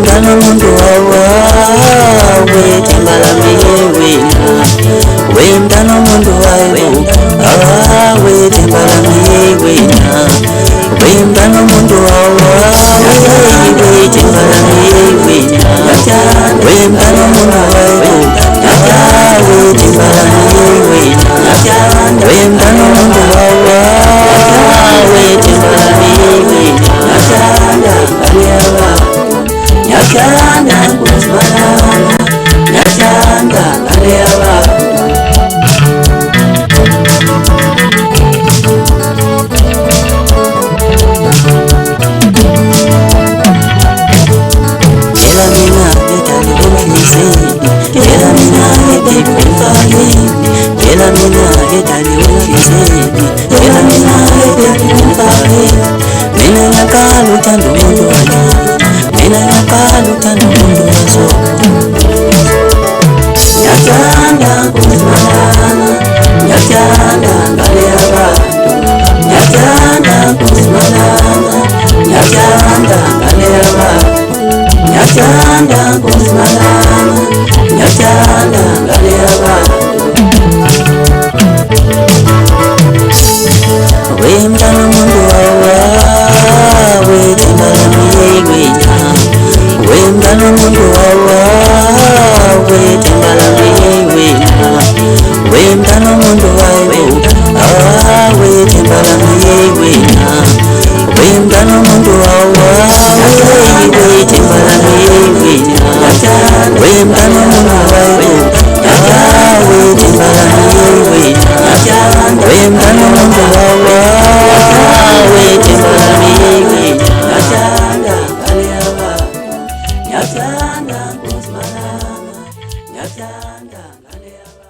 wembana mundu wawe timbalami wina wembana mundu wawe timbalami wina wembana mundu wawe timbalami wina wembana mundu wawe timbalami wina wembana mundu wawe timbalami wina Nyakanda kuzmalana Nyakanda kalewa Ela mina etali wokise Ela mina etipi fali Ela mina etali wokise Ela mina etipi fali Mina nyakalu tando mundu wali Mina nyakalu tando mundu wazo Nyakanda kuzmalana Nyakanda ngalewa Nyakanda kuzmalana Nyakanda ngalewa Nyakanda kuzmalana Nyakanda ngalewa Wembana mundu wawe timbalami wina wembana mundu wawe timbalami wina wembana mundu wawe timbalami wina wembana mundu wawe timbalami wina wembana mundu wawe timbalami wina wembana mundu wawe timbalami wina Nyakanda kuzmalana Nyakanda kalewa